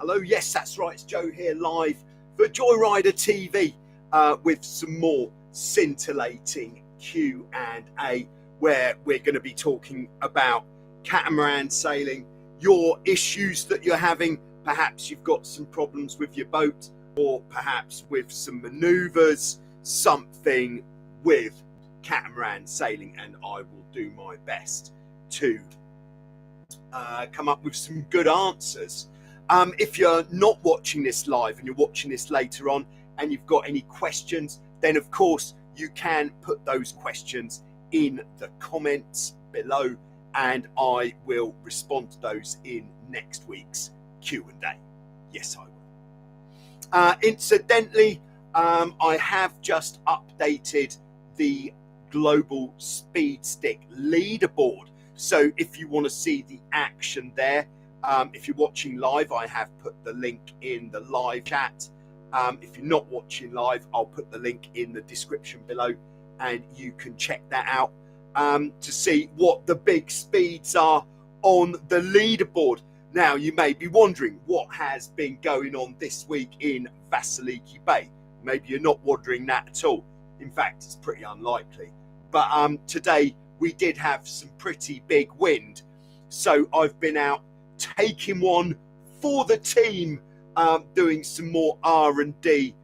Hello, yes, that's right. It's Joe here live for Joyrider TV with some more scintillating Q&A, where we're going to be talking about catamaran sailing, your issues that you're having. Perhaps you've got some problems with your boat, or perhaps with some maneuvers, something with catamaran sailing, and I will do my best to come up with some good answers. If you're not watching this live and you're watching this later on and you've got any questions, then of course you can put those questions in the comments below and I will respond to those in next week's Q&A. Yes, I will. Incidentally, I have just updated the global speed stick leaderboard. So if you want to see the action there, if you're watching live, I have put the link in the live chat. If you're not watching live, I'll put the link in the description below and you can check that out to see what the big speeds are on the leaderboard. Now, you may be wondering what has been going on this week in Vasiliki Bay. Maybe you're not wondering that at all. In fact, it's pretty unlikely. But today we did have some pretty big wind. So I've been out taking one for the team, doing some more R&D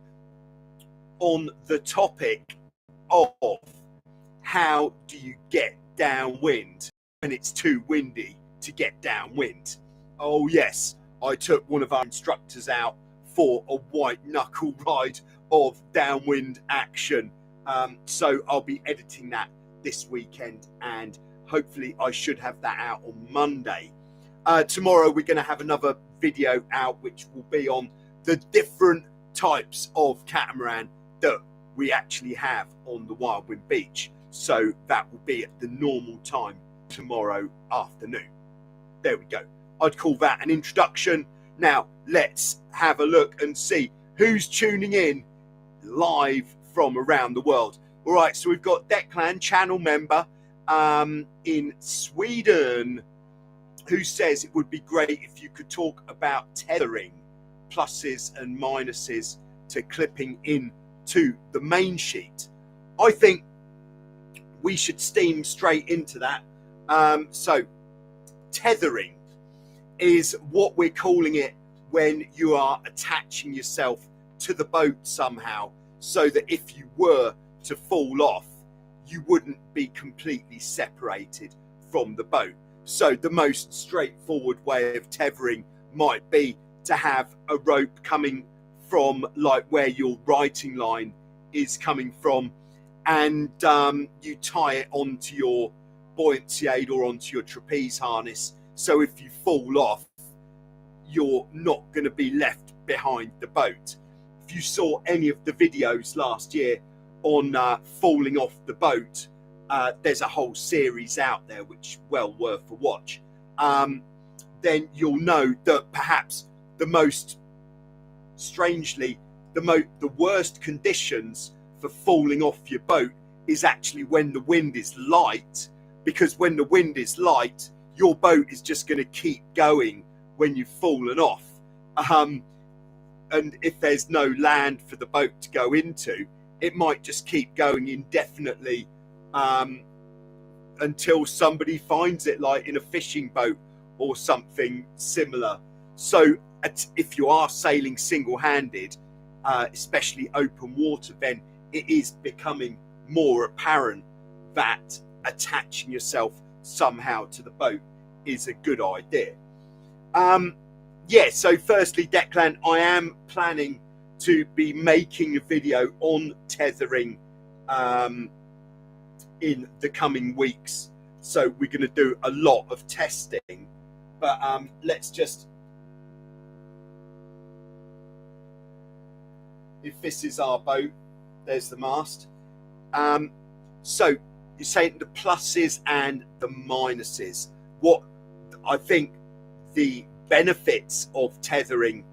on the topic of how do you get downwind when it's too windy to get downwind. Oh yes, I took one of our instructors out for a white knuckle ride of downwind action. So I'll be editing that this weekend and hopefully I should have that out on Monday. Tomorrow we're going to have another video out which will be on the different types of catamaran that we actually have on the Wildwind Beach. So that will be at the normal time tomorrow afternoon. There we go. I'd call that an introduction. Now let's have a look and see who's tuning in live from around the world. All right, so we've got Declan, channel member in Sweden, who says it would be great if you could talk about tethering, pluses and minuses to clipping into the main sheet. I think we should steam straight into that. So tethering is what we're calling it when you are attaching yourself to the boat somehow, so that if you were to fall off, you wouldn't be completely separated from the boat. So the most straightforward way of tethering might be to have a rope coming from like where your righting line is coming from, and you tie it onto your buoyancy aid or onto your trapeze harness. So if you fall off, you're not going to be left behind the boat. If you saw any of the videos last year on falling off the boat, there's a whole series out there which is well worth a watch. Then you'll know that perhaps the most strangely, the worst conditions for falling off your boat is actually when the wind is light, because when the wind is light, your boat is just going to keep going when you've fallen off. And if there's no land for the boat to go into, it might just keep going indefinitely until somebody finds it, like in a fishing boat or something similar. So if you are sailing single-handed, especially open water, then it is becoming more apparent that attaching yourself somehow to the boat is a good idea. Yeah, so firstly, Declan, I am planning to be making a video on tethering in the coming weeks. So we're going to do a lot of testing, but let's just, if this is our boat, there's the mast. So you're saying the pluses and the minuses. What I think the benefits of tethering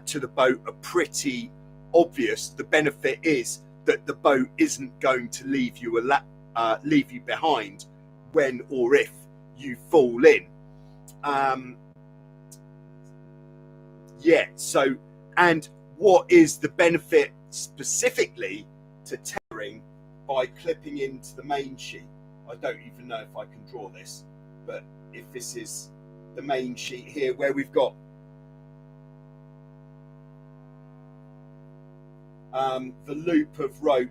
to the boat are pretty obvious. The benefit is that the boat isn't going to leave you behind when or if you fall in. yet. So, and what is the benefit specifically to tethering by clipping into the main sheet? I don't even know if I can draw this, but if this is the main sheet here where we've got the loop of rope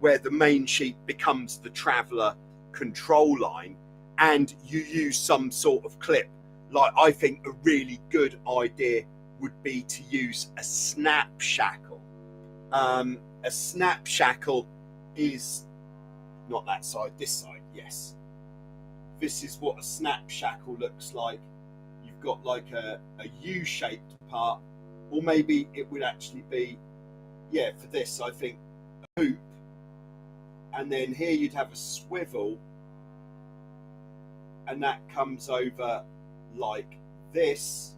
where the main sheet becomes the traveller control line, and you use some sort of clip, like I think a really good idea would be to use a snap shackle. A snap shackle is not that side, this side, yes. This is what a snap shackle looks like. You've got like a U-shaped part, or maybe it would actually be, yeah, for this I think a hoop, and then here you'd have a swivel, and that comes over like this,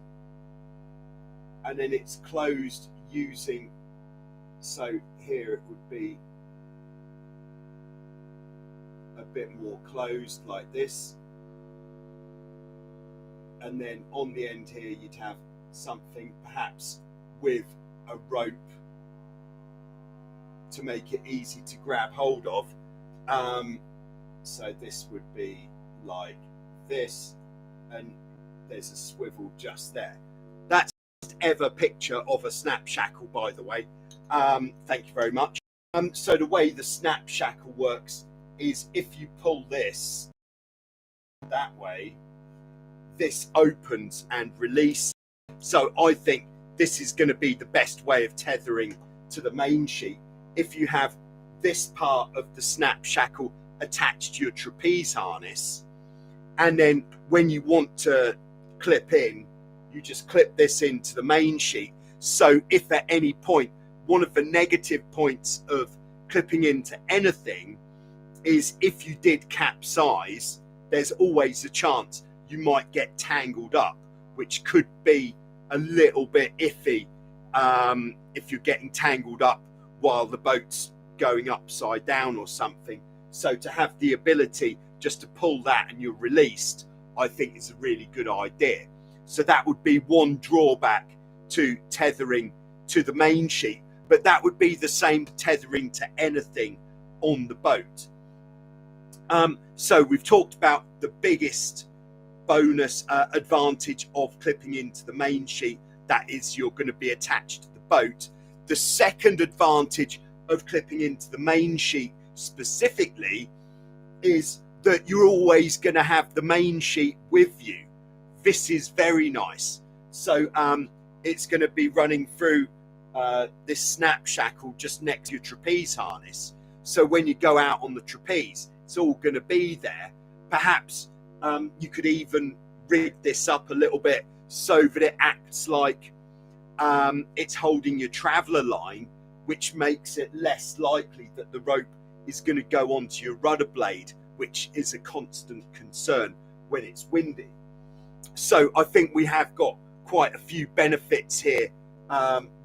and then it's closed using, so here it would be a bit more closed like this, and then on the end here you'd have something perhaps with a rope to make it easy to grab hold of. So this would be like this, and there's a swivel just there. That's the first ever picture of a snap shackle, by the way. Thank you very much. So the way the snap shackle works is if you pull this that way, this opens and releases. So I think this is going to be the best way of tethering to the main sheet. If you have this part of the snap shackle attached to your trapeze harness, and then when you want to clip in, you just clip this into the main sheet. So if at any point, one of the negative points of clipping into anything is if you did capsize, there's always a chance you might get tangled up, which could be a little bit iffy if you're getting tangled up while the boat's going upside down or something. So to have the ability just to pull that and you're released, I think is a really good idea. So that would be one drawback to tethering to the main sheet, but that would be the same tethering to anything on the boat. So we've talked about the biggest bonus advantage of clipping into the main sheet, that is you're going to be attached to the boat. The second advantage of clipping into the main sheet specifically is that you're always going to have the main sheet with you. This is very nice. So it's going to be running through this snap shackle just next to your trapeze harness. So when you go out on the trapeze, it's all going to be there. Perhaps you could even rig this up a little bit so that it acts like it's holding your traveller line, which makes it less likely that the rope is going to go onto your rudder blade, which is a constant concern when it's windy. So I think we have got quite a few benefits here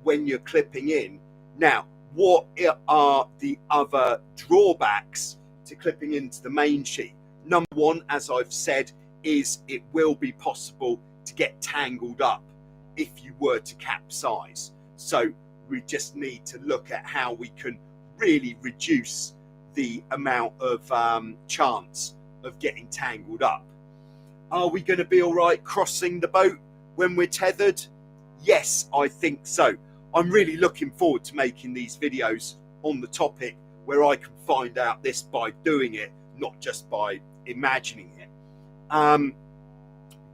when you're clipping in. Now, what are the other drawbacks to clipping into the main sheet? Number one, as I've said, is it will be possible to get tangled up if you were to capsize. So we just need to look at how we can really reduce the amount of chance of getting tangled up. Are we going to be all right crossing the boat when we're tethered? Yes, I think so. I'm really looking forward to making these videos on the topic where I can find out this by doing it, not just by imagining it.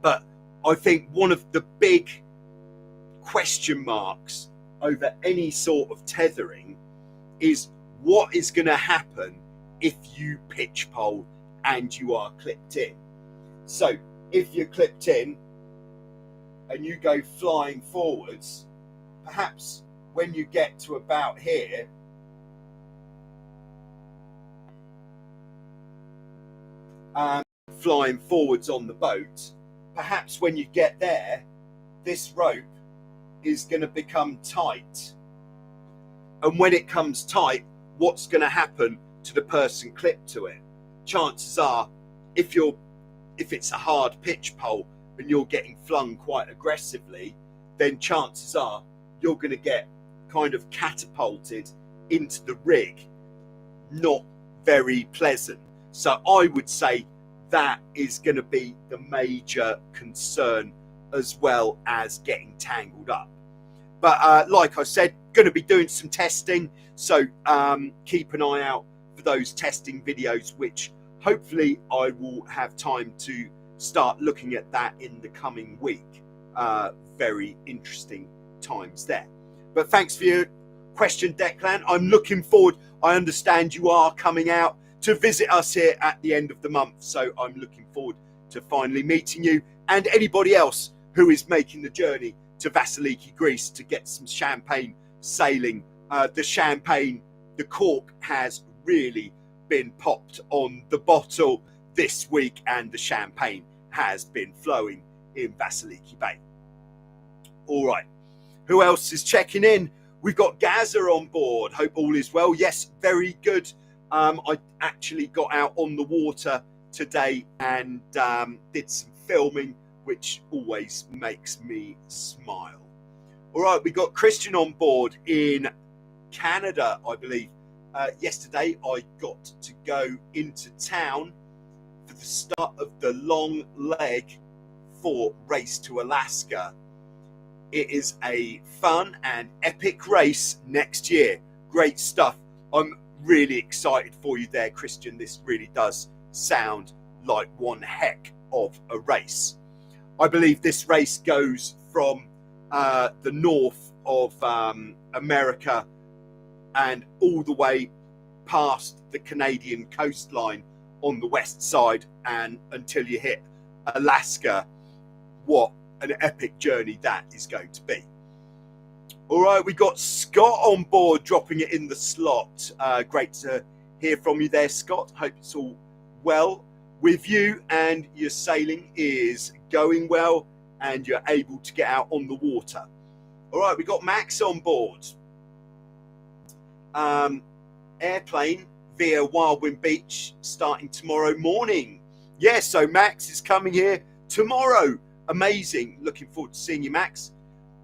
But I think one of the big question marks over any sort of tethering is what is going to happen if you pitch pole and you are clipped in. So if you're clipped in and you go flying forwards, perhaps when you get to about here, flying forwards on the boat, perhaps when you get there, this rope is going to become tight. And when it comes tight, what's going to happen to the person clipped to it? Chances are, if it's a hard pitch pole and you're getting flung quite aggressively, then chances are you're going to get kind of catapulted into the rig. Not very pleasant. So I would say that is going to be the major concern, as well as getting tangled up. But like I said, going to be doing some testing, so keep an eye out for those testing videos, which hopefully I will have time to start looking at that in the coming week. Very interesting times there. But thanks for your question, Declan. I'm looking forward. I understand you are coming out to visit us here at the end of the month, so I'm looking forward to finally meeting you and anybody else who is making the journey to Vasiliki, Greece, to get some champagne sailing. The champagne, the cork has really been popped on the bottle this week, and the champagne has been flowing in Vasiliki Bay. All right, who else is checking in? We've got Gaza on board. Hope all is well. Yes, very good. I actually got out on the water today and did some filming, which always makes me smile. All right, we got Christian on board in Canada, I believe. Yesterday, I got to go into town for the start of the long leg for Race to Alaska. It is a fun and epic race next year. Great stuff. I'm really excited for you there, Christian. This really does sound like one heck of a race. I believe this race goes from the north of America and all the way past the Canadian coastline on the west side and until you hit Alaska. What an epic journey that is going to be. All right, we got Scott on board, dropping it in the slot. Great to hear from you there, Scott. Hope it's all well with you and your sailing is going well and you're able to get out on the water. All right, we got Max on board. Airplane via Wildwind Beach starting tomorrow morning. Yeah, so Max is coming here tomorrow. Amazing. Looking forward to seeing you, Max.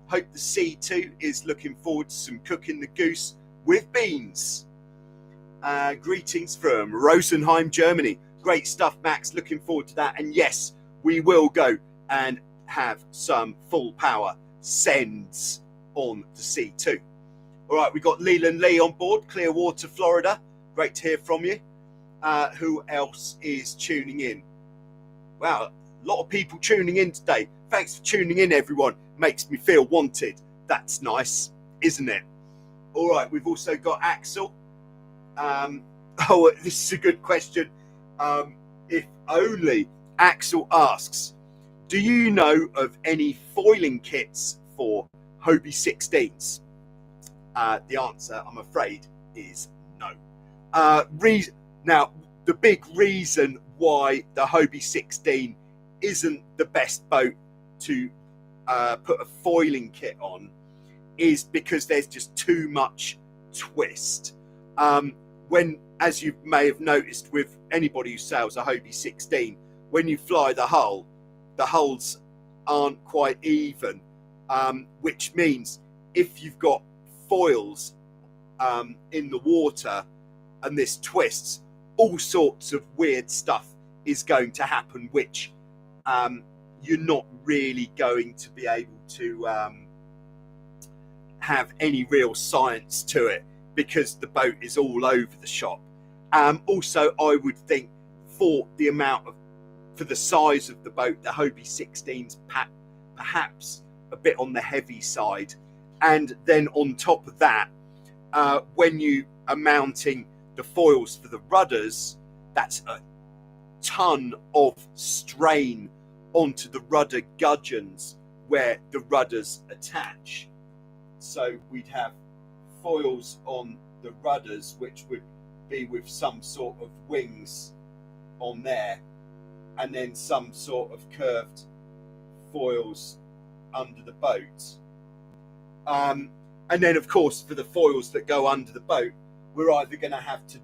Hope the C2 is looking forward to some cooking the goose with beans. Greetings from Rosenheim, Germany. Great stuff, Max. Looking forward to that. And yes, we will go and have some full power sends on the C2. All right, we got Leland Lee on board, Clearwater, Florida. Great to hear from you. Who else is tuning in? Wow, a lot of people tuning in today. Thanks for tuning in, everyone. Makes me feel wanted. That's nice, isn't it? All right, we've also got Axel. Oh, this is a good question. If only Axel asks, do you know of any foiling kits for Hobie 16s? The answer, I'm afraid, is no. Now, the big reason why the Hobie 16 isn't the best boat to put a foiling kit on is because there's just too much twist. When, as you may have noticed with anybody who sails a Hobie 16, when you fly the hull, the hulls aren't quite even, which means if you've got foils in the water and this twists, all sorts of weird stuff is going to happen, which you're not really going to be able to have any real science to it because the boat is all over the shop. Also, I would think for the size of the boat, the Hobie 16's perhaps a bit on the heavy side. And then on top of that, when you are mounting the foils for the rudders, that's a ton of strain onto the rudder gudgeons where the rudders attach. So we'd have foils on the rudders, which would be with some sort of wings on there, and then some sort of curved foils under the boat. And then, of course, for the foils that go under the boat, we're either going to have to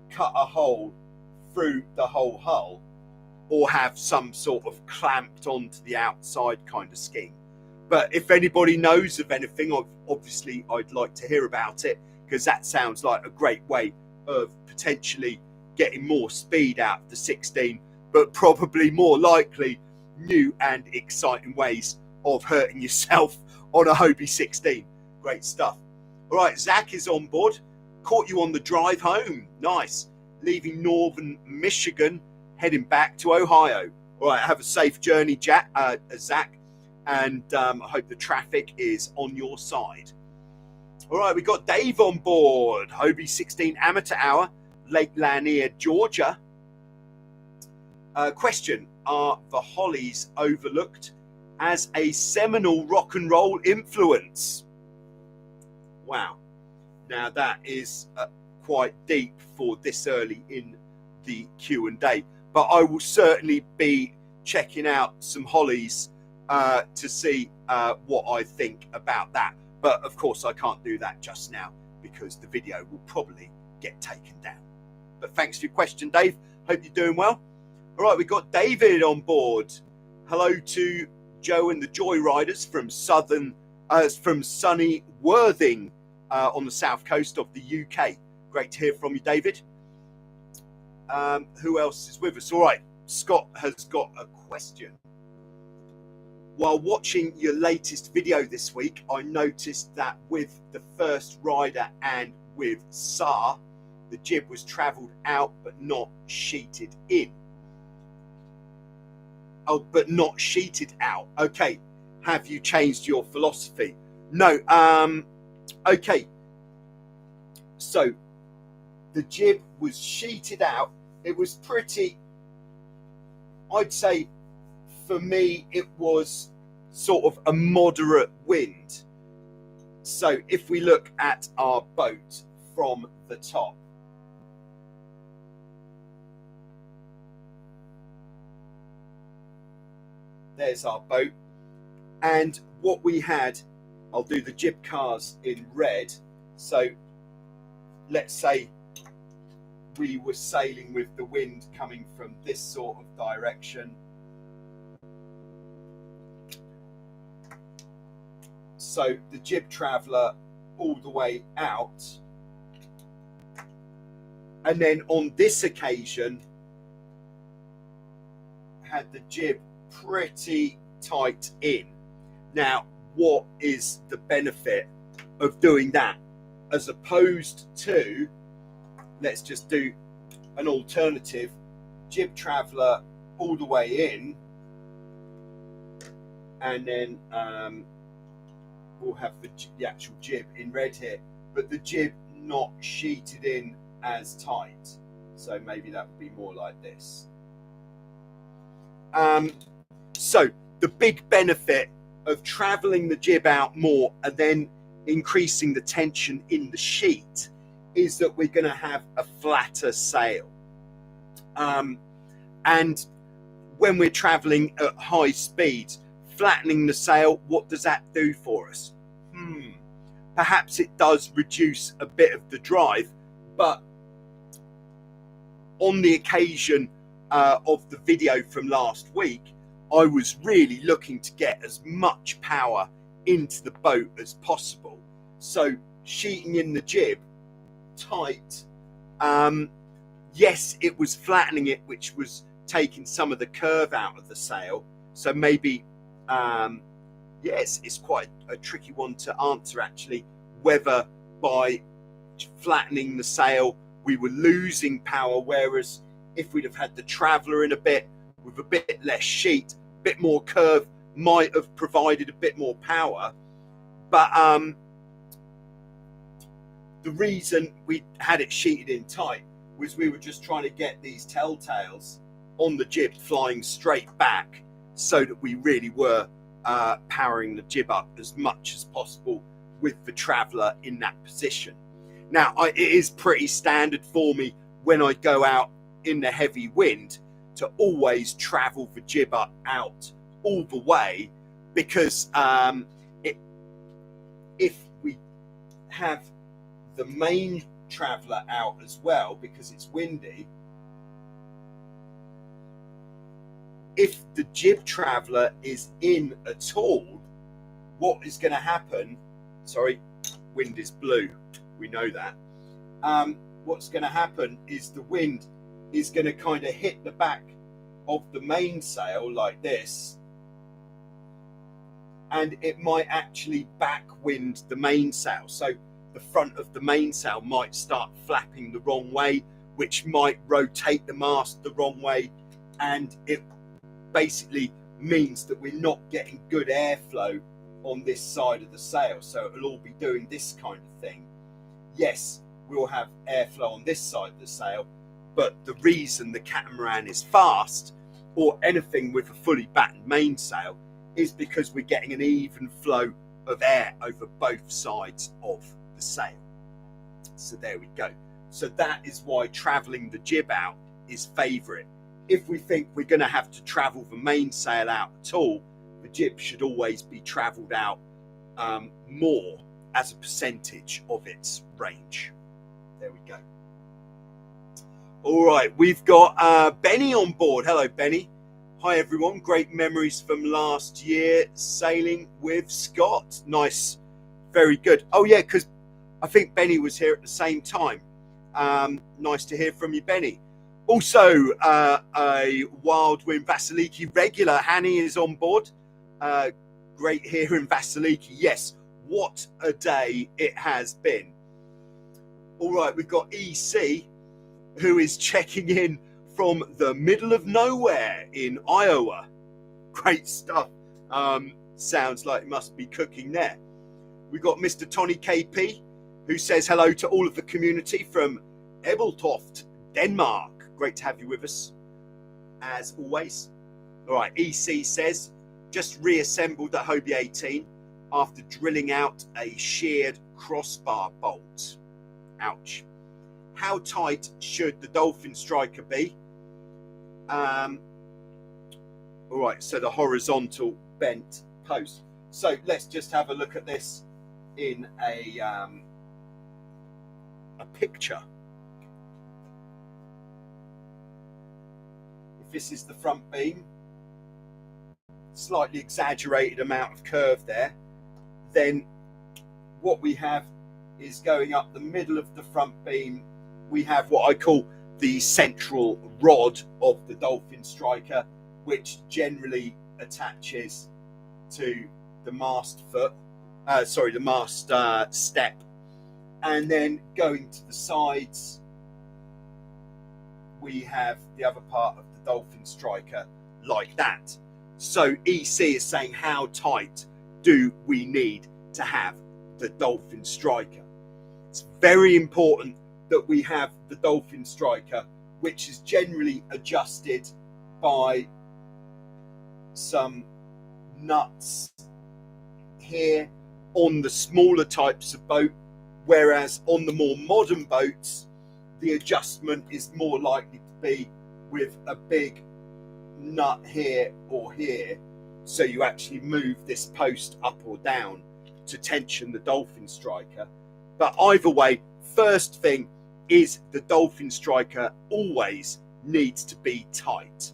cut a hole through the whole hull or have some sort of clamped onto the outside kind of scheme. But if anybody knows of anything, obviously I'd like to hear about it, because that sounds like a great way of potentially getting more speed out of the 16, but probably more likely new and exciting ways of hurting yourself on a Hobie 16. Great stuff. All right, Zach is on board. Caught you on the drive home. Nice. Leaving northern Michigan, heading back to Ohio. All right, have a safe journey, Zach. And I hope the traffic is on your side. All right, we got Dave on board. Hobie 16 Amateur Hour, Lake Lanier, Georgia. Question, are the Hollies overlooked as a seminal rock and roll influence? Wow. Now that is quite deep for this early in the Q&A. But I will certainly be checking out some Hollies to see what I think about that. But of course I can't do that just now because the video will probably get taken down. But thanks for your question, Dave. Hope you're doing well. All right, we've got David on board. Hello to Joe and the Joyriders from sunny Worthing on the south coast of the UK. Great to hear from you, David. Who else is with us? All right, Scott has got a question. While watching your latest video this week, I noticed that with the first rider and with SAR, the jib was travelled out but not sheeted in. Oh, but not sheeted out. Okay, have you changed your philosophy? No. Okay, so the jib was sheeted out. It was pretty, I'd say, for me, it was sort of a moderate wind. So if we look at our boat from the top, there's our boat. And what we had, I'll do the jib cars in red. So let's say we were sailing with the wind coming from this sort of direction. So the jib traveller all the way out. And then on this occasion, had the jib pretty tight in. Now, what is the benefit of doing that as opposed to, let's just do an alternative, jib traveller all the way in, and then we'll have the actual jib in red here, but the jib not sheeted in as tight. So maybe that would be more like this. So the big benefit of traveling the jib out more and then increasing the tension in the sheet is that we're going to have a flatter sail. And when we're traveling at high speeds, flattening the sail, what does that do for us? Perhaps it does reduce a bit of the drive, but on the occasion of the video from last week, I was really looking to get as much power into the boat as possible. So sheeting in the jib tight, yes, it was flattening it, which was taking some of the curve out of the sail. So maybe, yes, it's quite a tricky one to answer actually, whether by flattening the sail we were losing power, whereas if we'd have had the traveller in a bit with a bit less sheet, a bit more curve, might have provided a bit more power. But the reason we had it sheeted in tight was we were just trying to get these telltales on the jib flying straight back, so that we really were powering the jib up as much as possible with the traveller in that position. Now, it is pretty standard for me when I go out in the heavy wind to always travel the jib up out all the way, because if we have the main traveller out as well, because it's windy, if the jib traveller is in at all, what is going to happen, sorry, wind is blue, we know that. What's going to happen is the wind is going to kind of hit the back of the mainsail like this, and it might actually backwind the mainsail. So the front of the mainsail might start flapping the wrong way, which might rotate the mast the wrong way, and it basically means that we're not getting good airflow on this side of the sail. So it'll all be doing this kind of thing. Yes, we'll have airflow on this side of the sail, but the reason the Catamaran is fast, or anything with a fully battened mainsail, is because we're getting an even flow of air over both sides of the sail. So there we go. So that is why traveling the jib out is favorite. If we think we're going to have to travel the mainsail out at all, the jib should always be traveled out more as a percentage of its range. There we go. All right, we've got Benny on board. Hello, Benny. Hi, everyone. Great memories from last year sailing with Scott. Nice. Very good. Oh, yeah, because I think Benny was here at the same time. Nice to hear from you, Benny. Also, a Wild Wind Vasiliki regular, Hanny, is on board. Great here in Vasiliki. Yes, what a day it has been. All right, we've got EC, who is checking in from the middle of nowhere in Iowa. Great stuff. Sounds like it must be cooking there. We've got Mr. Tony KP, who says hello to all of the community from Ebeltoft, Denmark. Great to have you with us, as always. All right, EC says, just reassembled the Hobie 18 after drilling out a sheared crossbar bolt. Ouch. How tight should the Dolphin Striker be? All right, so the horizontal bent post. So let's just have a look at this in a picture. If this is the front beam, slightly exaggerated amount of curve there, then what we have is going up the middle of the front beam, we have what I call the central rod of the Dolphin Striker, which generally attaches to the mast foot, the mast step, and then going to the sides, we have the other part of the Dolphin Striker like that. So EC is saying, how tight do we need to have the Dolphin Striker? It's very important that we have the Dolphin Striker, which is generally adjusted by some nuts here on the smaller types of boat, whereas on the more modern boats, the adjustment is more likely to be with a big nut here or here, so you actually move this post up or down to tension the Dolphin Striker. But either way, first thing is the Dolphin Striker always needs to be tight.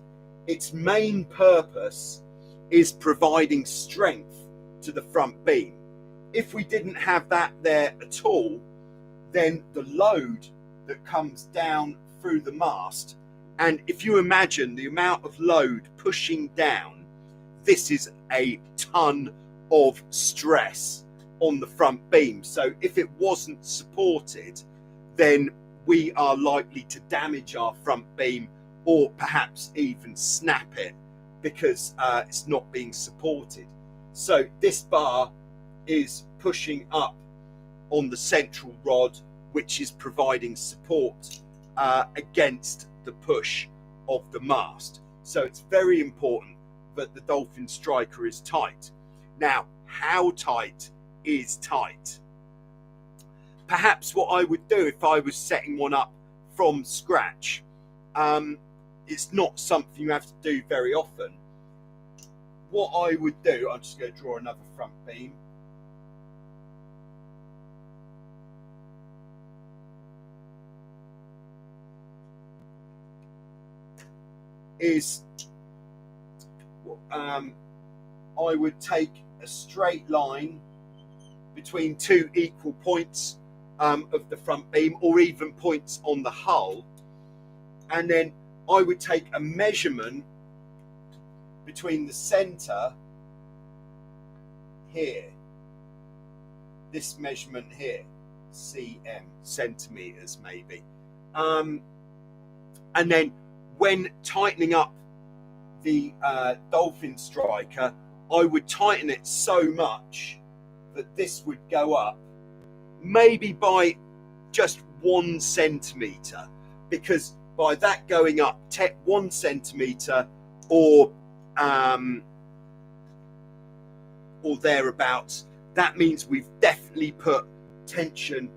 Its main purpose is providing strength to the front beam. If we didn't have that there at all, then the load that comes down through the mast, and if you imagine the amount of load pushing down, this is a ton of stress on the front beam. So if it wasn't supported, then we are likely to damage our front beam, or perhaps even snap it, because it's not being supported. So this bar is pushing up on the central rod, which is providing support against the push of the mast. So it's very important that the Dolphin Striker is tight. Now, how tight is tight? Perhaps what I would do if I was setting one up from scratch, it's not something you have to do very often. What I would do, I'm just going to draw another front beam. Is I would take a straight line between two equal points of the front beam, or even points on the hull, and then I would take a measurement between the center here, this measurement here, cm, centimeters maybe, and then when tightening up the Dolphin Striker, I would tighten it so much that this would go up maybe by just 1 centimeter, because by that going up 1 centimeter or thereabouts, that means we've definitely put tension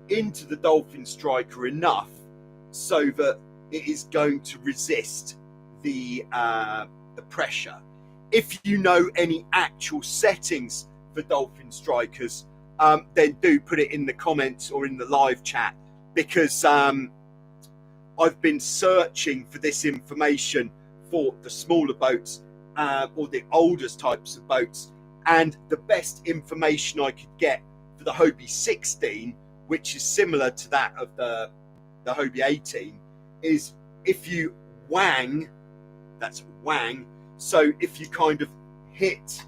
into the Dolphin Striker enough so that it is going to resist the pressure. If you know any actual settings for Dolphin Strikers, then do put it in the comments or in the live chat, because I've been searching for this information for the smaller boats or the oldest types of boats, and the best information I could get for the Hobie 16, which is similar to that of the Hobie 18, is if you wang, that's wang, so if you kind of hit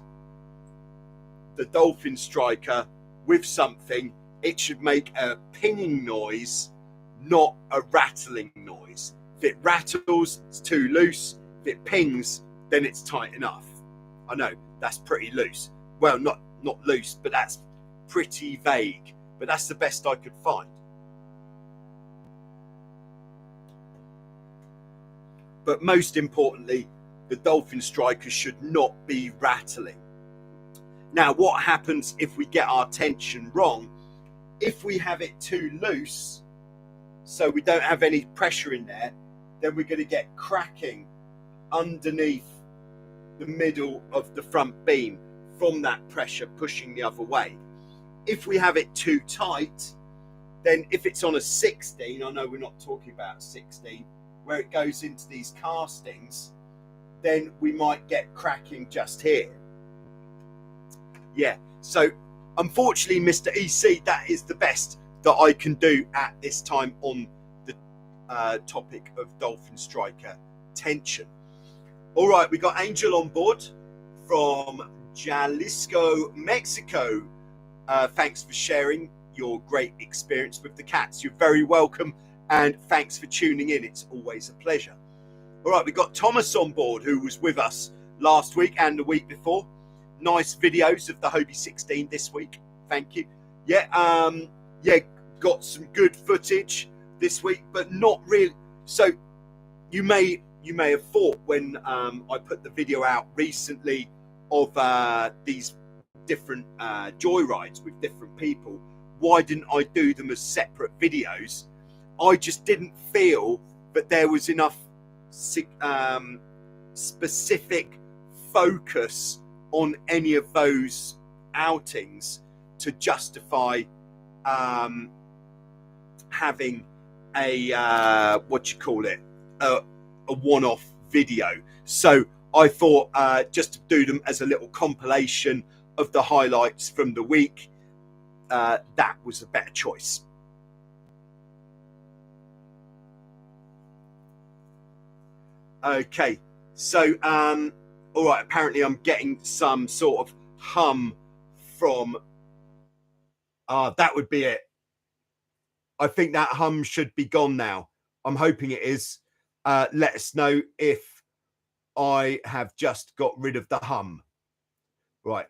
the Dolphin Striker with something, it should make a pinging noise, not a rattling noise. If it rattles, it's too loose. If it pings, then it's tight enough. I know that's pretty loose. Well, not loose, but that's pretty vague. But that's the best I could find. But most importantly, the Dolphin Striker should not be rattling. Now, what happens if we get our tension wrong? If we have it too loose, so we don't have any pressure in there, then we're going to get cracking underneath the middle of the front beam from that pressure pushing the other way. If we have it too tight, then if it's on a 16, I know we're not talking about 16, where it goes into these castings, then we might get cracking just here. Yeah, so unfortunately, Mr. EC, that is the best that I can do at this time on the topic of Dolphin Striker tension. All right, we got Angel on board from Jalisco, Mexico. Thanks for sharing your great experience with the cats. You're very welcome, and thanks for tuning in. It's always a pleasure. All right, we got Thomas on board, who was with us last week and the week before. Nice videos of the Hobie 16 this week. Thank you. Yeah, got some good footage this week, but not really. So you may have thought when I put the video out recently of these different joyrides with different people, why didn't I do them as separate videos? I just didn't feel that there was enough specific focus on any of those outings to justify having a a one-off video. So I thought just to do them as a little compilation of the highlights from the week, that was a better choice. Okay, so all right, apparently I'm getting some sort of hum from that would be it. I think that hum should be gone now. I'm hoping it is. Let us know if I have just got rid of the hum. Right,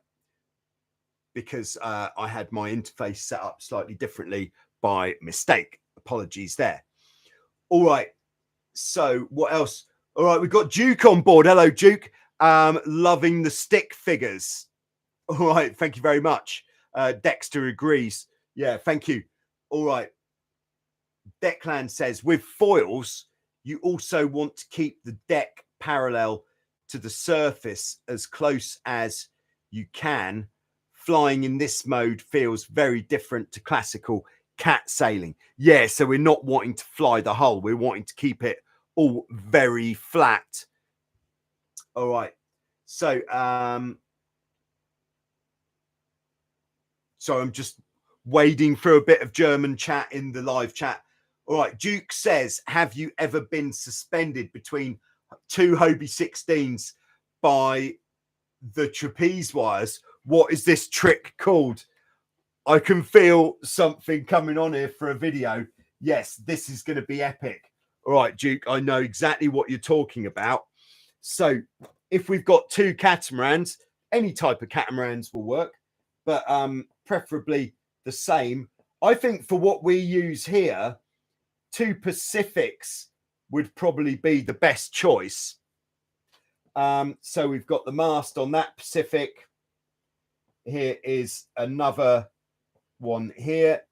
because I had my interface set up slightly differently by mistake. Apologies there. All right, so what else? All right, we've got Duke on board. Hello, Duke. Loving the stick figures. All right, thank you very much. Dexter agrees. Yeah, thank you. All right. Declan says, with foils, you also want to keep the deck parallel to the surface as close as you can. Flying in this mode feels very different to classical cat sailing. Yeah, so we're not wanting to fly the hull. We're wanting to keep it all very flat. All right. So, So I'm just wading through a bit of German chat in the live chat. All right, Duke says, have you ever been suspended between two Hobie 16s by the trapeze wires? What is this trick called? I can feel something coming on here for a video. Yes, this is going to be epic. All right, Duke, I know exactly what you're talking about. So if we've got two catamarans, any type of catamarans will work, but preferably the same. I think for what we use here, two Pacifics would probably be the best choice. So we've got the mast on that Pacific. Here is another one here.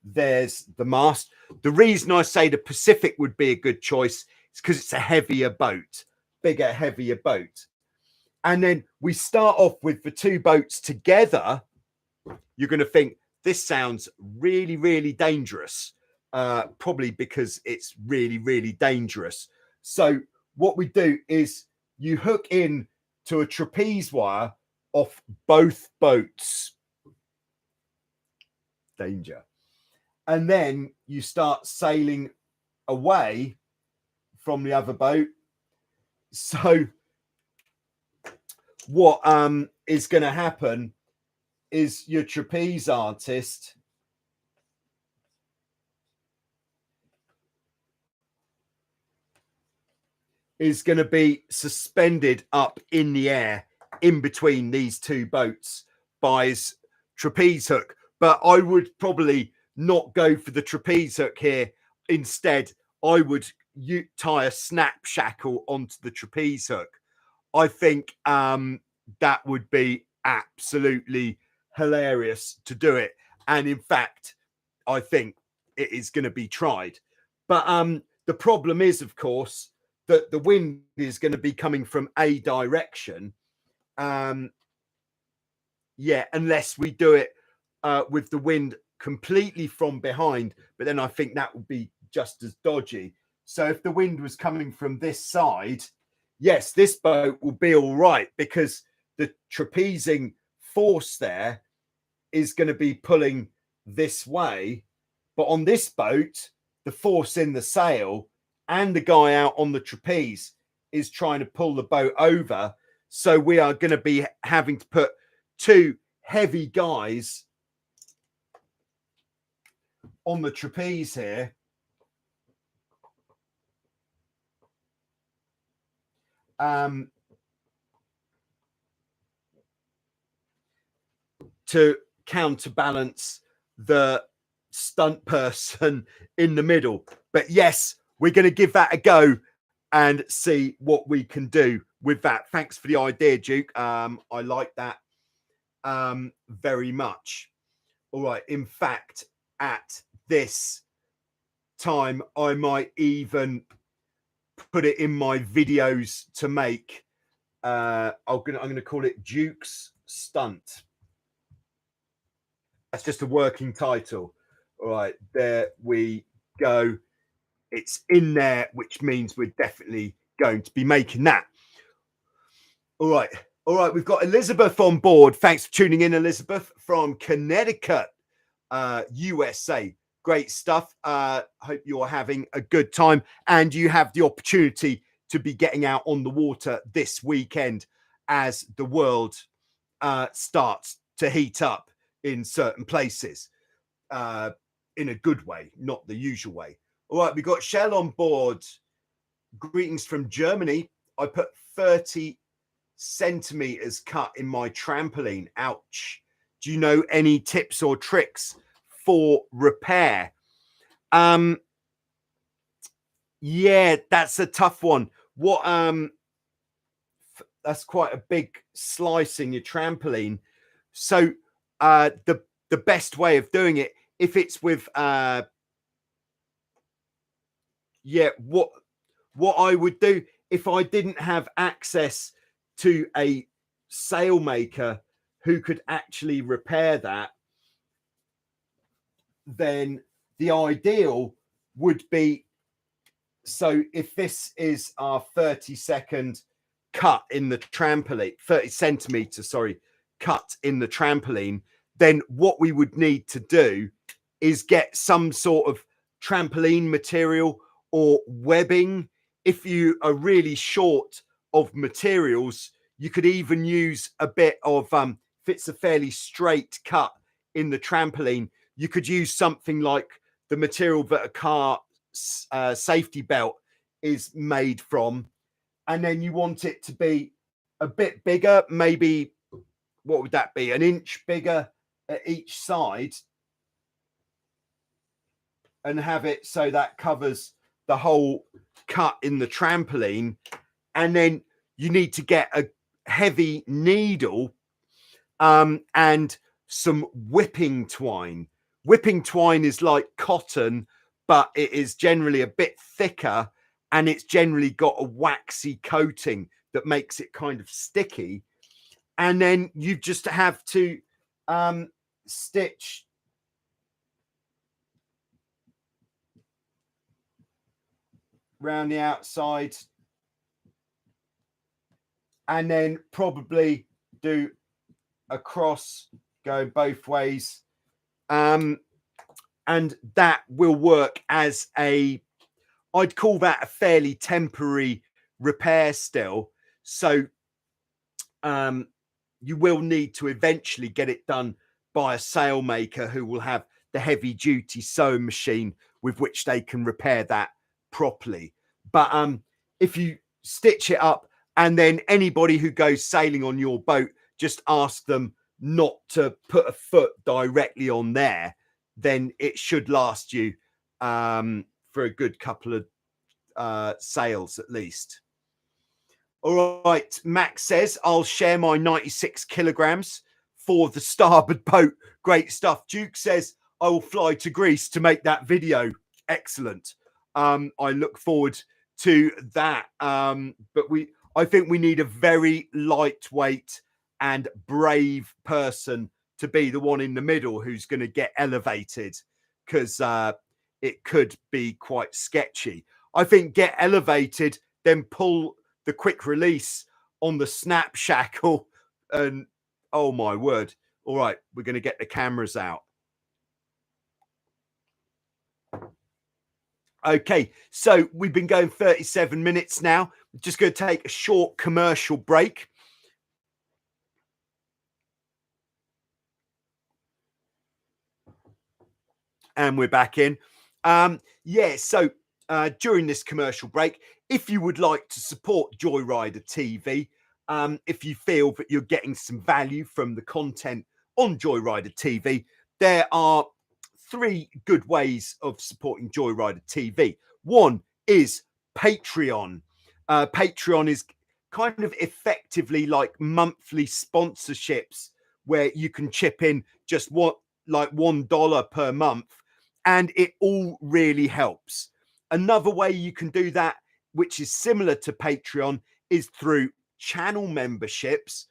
There's the mast. The reason I say the Pacific would be a good choice is because it's a heavier boat, bigger, heavier boat. And then we start off with the two boats together. You're going to think this sounds really, really dangerous, probably because it's really, really dangerous. So what we do is you hook in to a trapeze wire off both boats. Danger. And then you start sailing away from the other boat. So what is going to happen is your trapeze artist is going to be suspended up in the air in between these two boats by his trapeze hook. But I would probably not go for the trapeze hook here. Instead, I would tie a snap shackle onto the trapeze hook. I think that would be absolutely hilarious to do it. And in fact, I think it is going to be tried. But the problem is, of course, that the wind is going to be coming from a direction. Yeah, unless we do it with the wind completely from behind. But then I think that would be just as dodgy. So if the wind was coming from this side, yes, this boat will be all right because the trapezing force there is going to be pulling this way. But on this boat, the force in the sail and the guy out on the trapeze is trying to pull the boat over. So we are going to be having to put two heavy guys on the trapeze here. To counterbalance the stunt person in the middle. But yes, we're going to give that a go and see what we can do with that. Thanks for the idea, Duke. I like that very much. All right. In fact, at this time, I might even put it in my videos to make. I'm going to call it Duke's Stunt. That's just a working title. All right, there we go. It's in there, which means we're definitely going to be making that. All right. All right. We've got Elizabeth on board. Thanks for tuning in, Elizabeth, from Connecticut, USA. Great stuff. Hope you're having a good time and you have the opportunity to be getting out on the water this weekend as the world starts to heat up in certain places, in a good way, not the usual way. All right, we got Shell on board. Greetings from Germany. I put 30 centimeters cut in my trampoline. Ouch. Do you know any tips or tricks for repair? Yeah, that's a tough one. What that's quite a big slice in your trampoline. So the best way of doing it, if it's with yeah, what I would do if I didn't have access to a sailmaker who could actually repair that, then the ideal would be, so if this is our 30-second cut in the trampoline, 30 centimeters, sorry, cut in the trampoline, then what we would need to do is get some sort of trampoline material or webbing. If you are really short of materials, you could even use a bit of, if it's a fairly straight cut in the trampoline, you could use something like the material that a car safety belt is made from. And then you want it to be a bit bigger, maybe, what would that be? An inch bigger at each side, and have it so that covers the whole cut in the trampoline. And then you need to get a heavy needle and some whipping twine. Whipping twine is like cotton, but it is generally a bit thicker, and it's generally got a waxy coating that makes it kind of sticky. And then you just have to stitch round the outside, and then probably do a cross, go both ways. And that will work as a, I'd call that a fairly temporary repair still. So you will need to eventually get it done by a sailmaker who will have the heavy duty sewing machine with which they can repair that properly. But if you stitch it up, and then anybody who goes sailing on your boat, just ask them not to put a foot directly on there, then it should last you for a good couple of sails at least. All right, Max says, I'll share my 96 kilograms for the starboard boat. Great stuff. Duke says, I will fly to Greece to make that video. Excellent. I look forward to that. But I think we need a very lightweight and brave person to be the one in the middle who's going to get elevated, because it could be quite sketchy. I think get elevated, then pull the quick release on the snap shackle, and oh my word. All right, we're going to get the cameras out. Okay, so we've been going 37 minutes now. We're just going to take a short commercial break. And we're back in. So during this commercial break, if you would like to support Joyrider TV, if you feel that you're getting some value from the content on Joyrider TV, there are 3 good ways of supporting Joyrider TV. One is Patreon. Patreon is kind of effectively like monthly sponsorships where you can chip in just $1 per month, and it all really helps. Another way you can do that, which is similar to Patreon, is through channel memberships,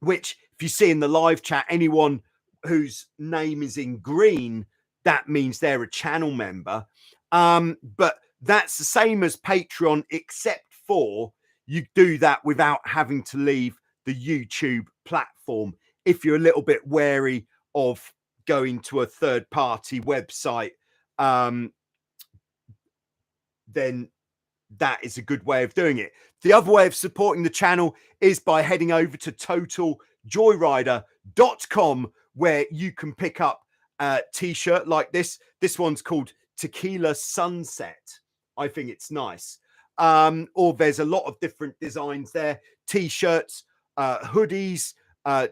which, if you see in the live chat, anyone whose name is in green, that means they're a channel member. But that's the same as Patreon, except for you do that without having to leave the YouTube platform. If you're a little bit wary of going to a third-party website, then that is a good way of doing it. The other way of supporting the channel is by heading over to totaljoyrider.com, where you can pick up a t-shirt like this. This one's called Tequila Sunset. I think it's nice. Or there's a lot of different designs there. T-shirts, hoodies,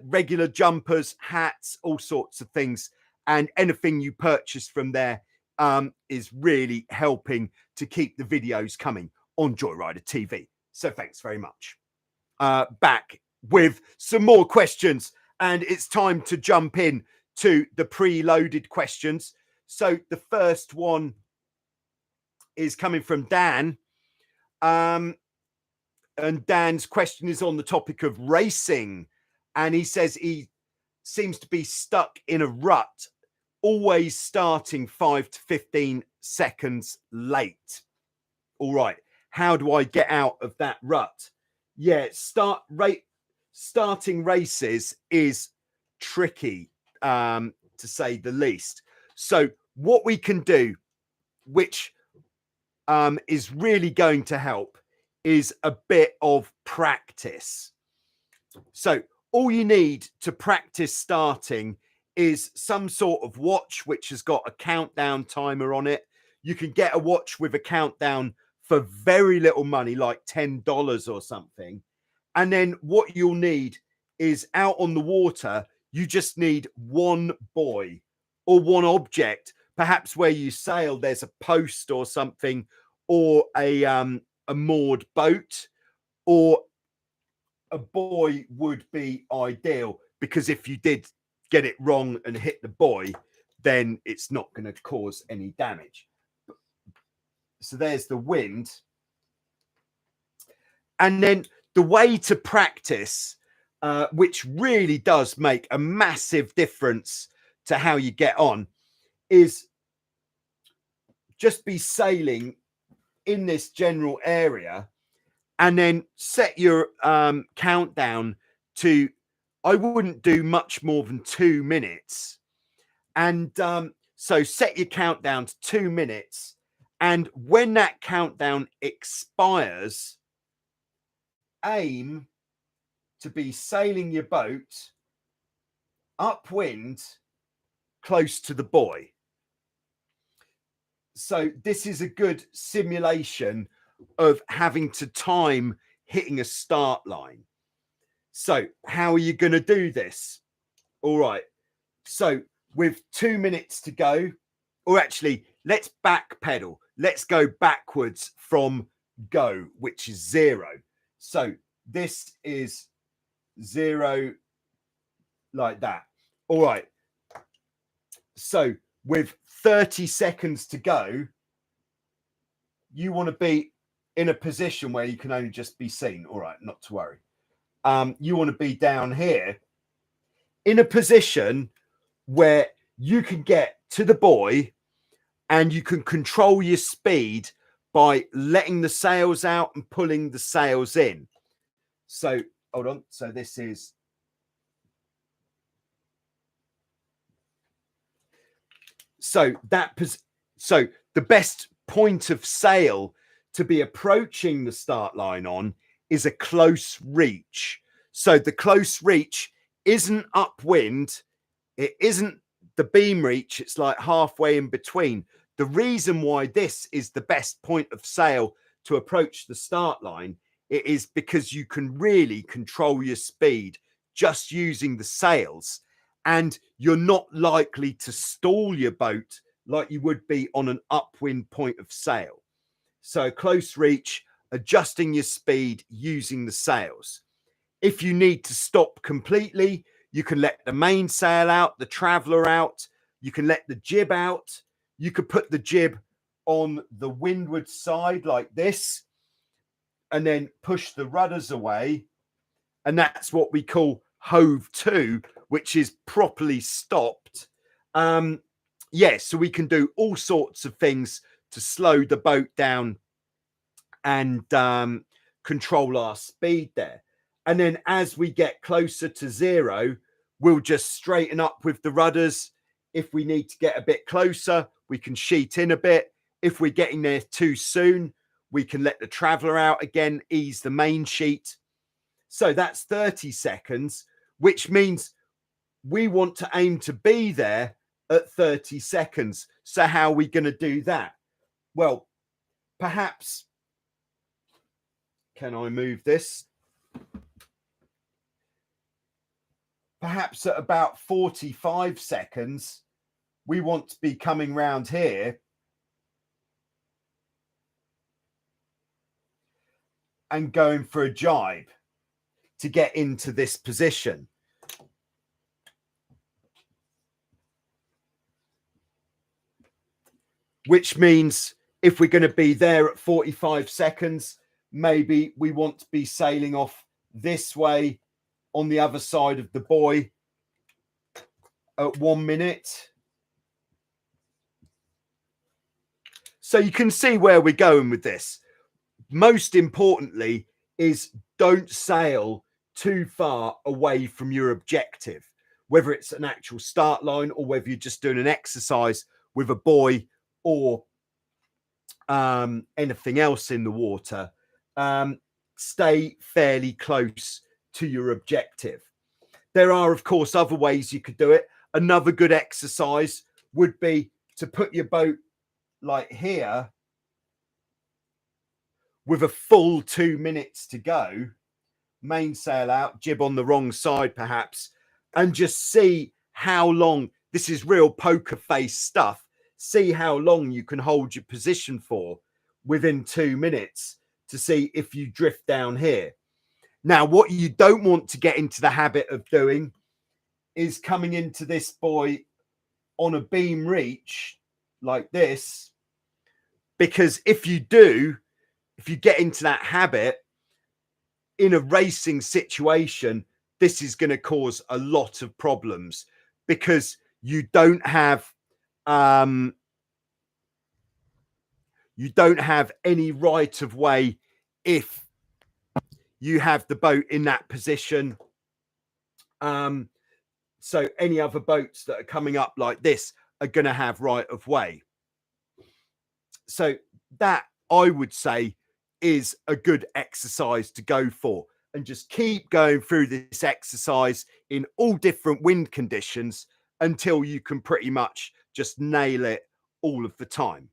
regular jumpers, hats, all sorts of things. And anything you purchase from there is really helping to keep the videos coming on Joyrider TV. So thanks very much. Back with some more questions, and it's time to jump in to the preloaded questions. So the first one is coming from Dan. And Dan's question is on the topic of racing. And he says he seems to be stuck in a rut, always starting 5 to 15 seconds late. All right. How do I get out of that rut? Yeah, start starting races is tricky, to say the least. So what we can do, which is really going to help, is a bit of practice. So all you need to practice starting is some sort of watch which has got a countdown timer on it. You can get a watch with a countdown for very little money, like $10 or something. And then what you'll need is, out on the water, you just need one buoy or one object, perhaps where you sail, there's a post or something, or a moored boat, or a buoy would be ideal, because if you did get it wrong and hit the buoy, then it's not going to cause any damage. So there's the wind. And then the way to practice, which really does make a massive difference to how you get on, is just be sailing in this general area, and then set your countdown to, I wouldn't do much more than 2 minutes. And so set your countdown to 2 minutes. And when that countdown expires, aim to be sailing your boat upwind close to the buoy. So this is a good simulation of having to time hitting a start line. So how are you going to do this? All right. So with 2 minutes to go, or actually, let's backpedal. Let's go backwards from go, which is 0. So this is 0, like that. All right. So with 30 seconds to go, you want to be in a position where you can only just be seen. All right, not to worry. You want to be down here in a position where you can get to the buoy and you can control your speed by letting the sails out and pulling the sails in. So hold on. So this is, so the best point of sail to be approaching the start line on is a close reach. So the close reach isn't upwind, it isn't the beam reach, it's like halfway in between. The reason why this is the best point of sail to approach the start line, it is because you can really control your speed just using the sails, and you're not likely to stall your boat like you would be on an upwind point of sail. So close reach, adjusting your speed using the sails. If you need to stop completely, you can let the mainsail out, the traveller out, you can let the jib out, you could put the jib on the windward side like this, and then push the rudders away. And that's what we call hove to, which is properly stopped. Yeah, so we can do all sorts of things to slow the boat down and control our speed there. And then as we get closer to 0, we'll just straighten up with the rudders. If we need to get a bit closer, we can sheet in a bit. If we're getting there too soon, we can let the traveller out again, ease the main sheet. So that's 30 seconds, which means we want to aim to be there at 30 seconds. So how are we going to do that? Well, perhaps, can I move this? Perhaps at about 45 seconds, we want to be coming round here and going for a jibe to get into this position. Which means if we're going to be there at 45 seconds, maybe we want to be sailing off this way on the other side of the buoy at 1 minute. So you can see where we're going with this. Most importantly is don't sail too far away from your objective, whether it's an actual start line or whether you're just doing an exercise with a buoy or anything else in the water. Stay fairly close to your objective. There are, of course, other ways you could do it. Another good exercise would be to put your boat like here with a full 2 minutes to go, mainsail out, jib on the wrong side perhaps, and just see how long, this is real poker face stuff, see how long you can hold your position for within 2 minutes to see if you drift down here. Now, what you don't want to get into the habit of doing is coming into this buoy on a beam reach like this, because if you do, if you get into that habit in a racing situation, this is going to cause a lot of problems because you don't have any right of way if you have the boat in that position. So any other boats that are coming up like this are going to have right of way. So that, I would say, is a good exercise to go for, and just keep going through this exercise in all different wind conditions until you can pretty much just nail it all of the time.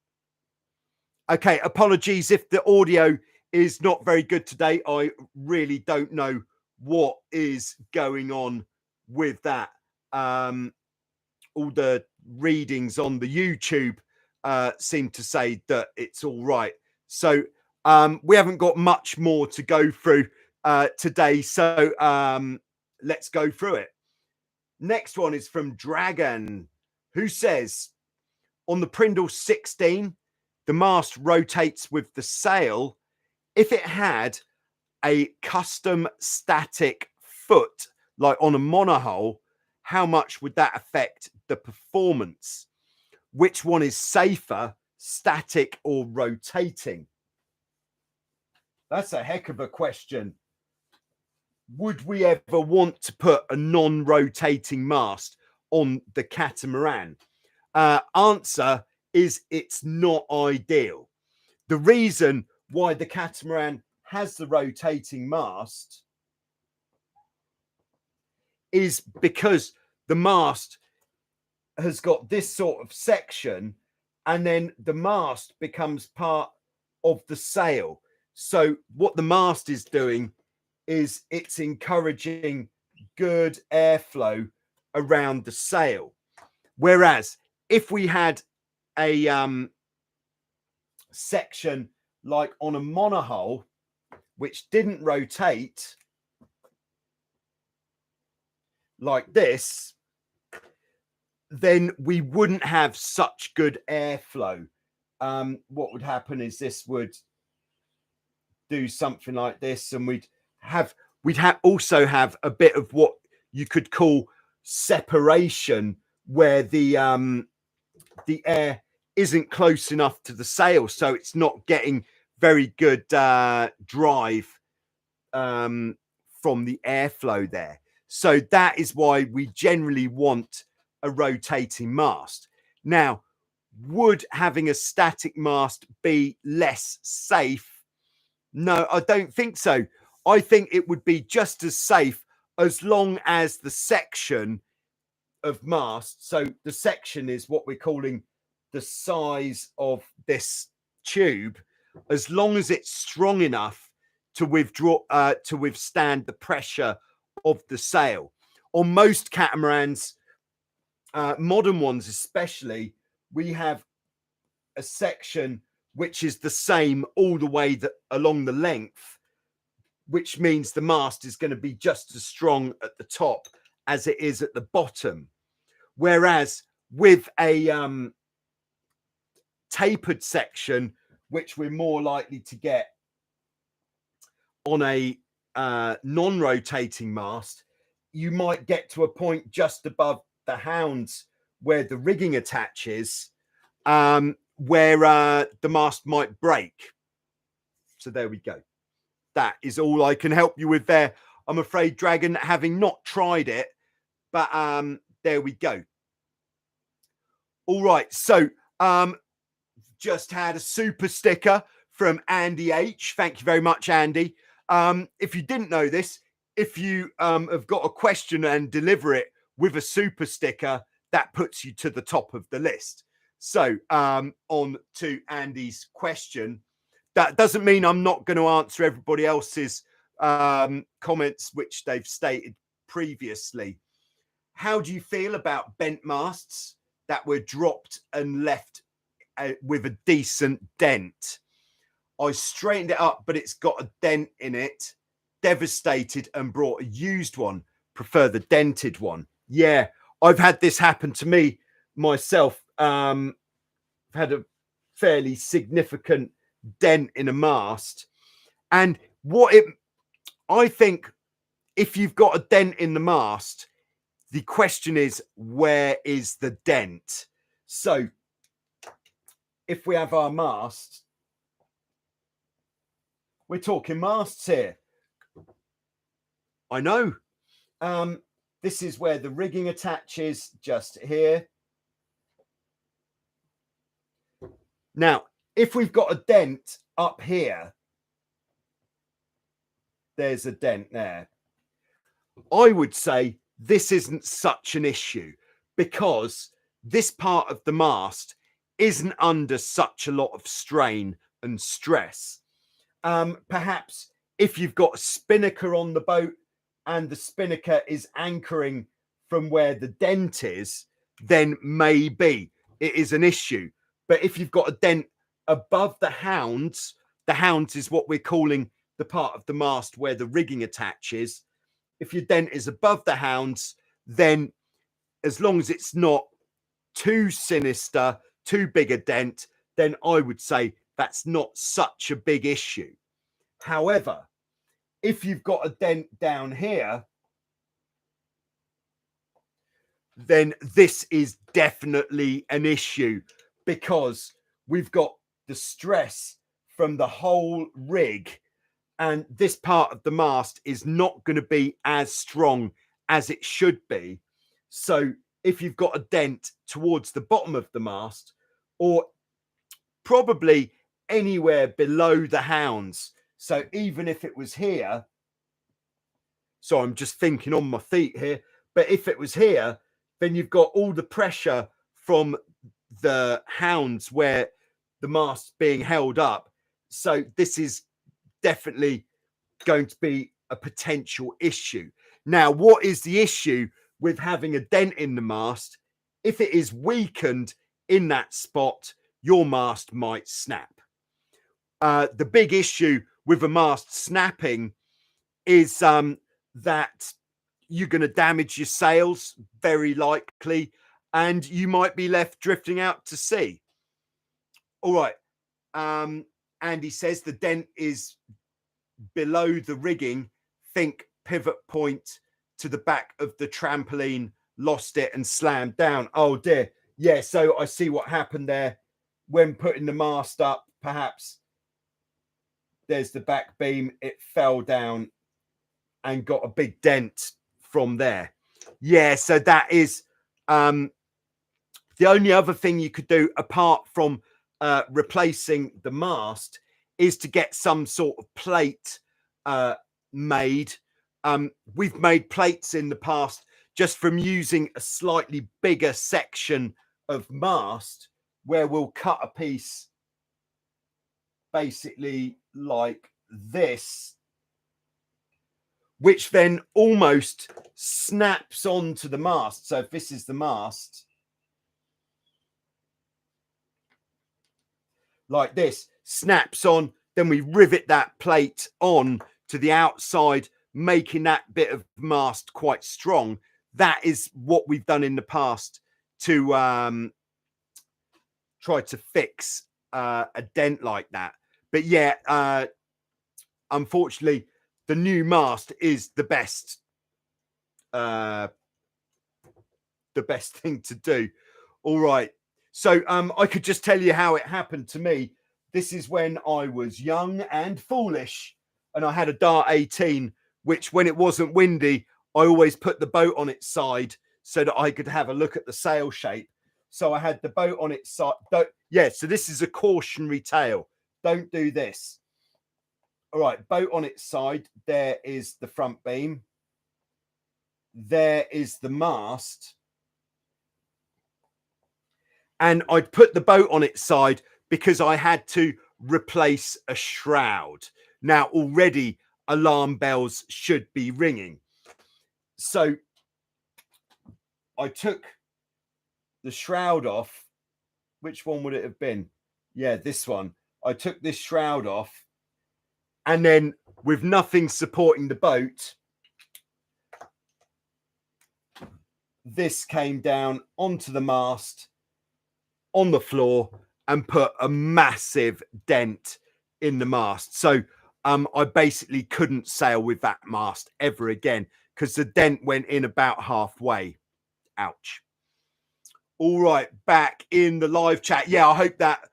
Okay, apologies if the audio is not very good today. I really don't know what is going on with that. All the readings on the YouTube seem to say that it's all right. So we haven't got much more to go through today. So let's go through it. Next one is from Dragon, who says, on the Prindle 16, the mast rotates with the sail. If it had a custom static foot, like on a monohull, how much would that affect the performance? Which one is safer, static or rotating? That's a heck of a question. Would we ever want to put a non-rotating mast on the Catamaran? Answer is it's not ideal. The reason why the Catamaran has the rotating mast is because the mast has got this sort of section, and then the mast becomes part of the sail. So what the mast is doing is it's encouraging good airflow around the sail. Whereas if we had a section like on a monohull, which didn't rotate like this, then we wouldn't have such good airflow. What would happen is this would do something like this, and we'd also have a bit of what you could call separation, where the air isn't close enough to the sail, so it's not getting very good drive from the airflow there. So that is why we generally want a rotating mast. Now, would having a static mast be less safe? No, I don't think so. I think it would be just as safe as long as the section of mast, so the section is what we're calling the size of this tube, as long as it's strong enough to withstand the pressure of the sail. On most catamarans, modern ones especially, we have a section which is the same all the way along the length, which means the mast is going to be just as strong at the top as it is at the bottom. Whereas with a tapered section, which we're more likely to get on a non-rotating mast, you might get to a point just above the hounds where the rigging attaches, where the mast might break. So there we go. That is all I can help you with there. I'm afraid, Dragon, having not tried it. But there we go. All right, so just had a super sticker from Andy H. Thank you very much, Andy. If you didn't know this, if you have got a question and deliver it with a super sticker, that puts you to the top of the list. So on to Andy's question. That doesn't mean I'm not going to answer everybody else's comments, which they've stated previously. How do you feel about bent masts that were dropped and left with a decent dent? I straightened it up, but it's got a dent in it. Devastated and brought a used one. Prefer the dented one. Yeah, I've had this happen to me myself. I've had a fairly significant dent in a mast. And I think if you've got a dent in the mast, the question is, where is the dent? So if we have our mast, we're talking masts here. I know. This is where the rigging attaches, just here. Now, if we've got a dent up here, there's a dent there. I would say this isn't such an issue because this part of the mast isn't under such a lot of strain and stress. Perhaps if you've got a spinnaker on the boat and the spinnaker is anchoring from where the dent is, then maybe it is an issue. But if you've got a dent above the hounds is what we're calling the part of the mast where the rigging attaches. If your dent is above the hounds, then as long as it's not too sinister, too big a dent, then I would say that's not such a big issue. However, if you've got a dent down here, then this is definitely an issue because we've got the stress from the whole rig, and this part of the mast is not going to be as strong as it should be. So if you've got a dent towards the bottom of the mast, or probably anywhere below the hounds, so even if it was here, so I'm just thinking on my feet here, but if it was here, then you've got all the pressure from the hounds where the mast's being held up. So this is definitely going to be a potential issue. Now, what is the issue with having a dent in the mast? If it is weakened in that spot, your mast might snap. The big issue with a mast snapping is that you're going to damage your sails, very likely, and you might be left drifting out to sea. All right. Andy says the dent is below the rigging. Think pivot point to the back of the trampoline, lost it and slammed down. Oh dear. Yeah, so I see what happened there when putting the mast up. Perhaps there's the back beam. It fell down and got a big dent from there. Yeah, so that is the only other thing you could do apart from replacing the mast is to get some sort of plate made. We've made plates in the past just from using a slightly bigger section of mast, where we'll cut a piece basically like this, which then almost snaps onto the mast. So if this is the mast, like this, snaps on, then we rivet that plate on to the outside, making that bit of mast quite strong. That is what we've done in the past to try to fix a dent like that. But yeah, unfortunately, the new mast is the best thing to do. All right. So I could just tell you how it happened to me. This is when I was young and foolish, and I had a Dart 18 which when it wasn't windy, I always put the boat on its side so that I could have a look at the sail shape. So I had the boat on its side. Yeah, so this is a cautionary tale. Don't do this. All right, boat on its side. There is the front beam. There is the mast. And I'd put the boat on its side because I had to replace a shroud. Now, already alarm bells should be ringing. So I took the shroud off. Which one would it have been? Yeah, this one. I took this shroud off. And then with nothing supporting the boat, this came down onto the mast on the floor and put a massive dent in the mast. So I basically couldn't sail with that mast ever again because the dent went in about halfway. Ouch. All right, back in the live chat. Yeah, I hope that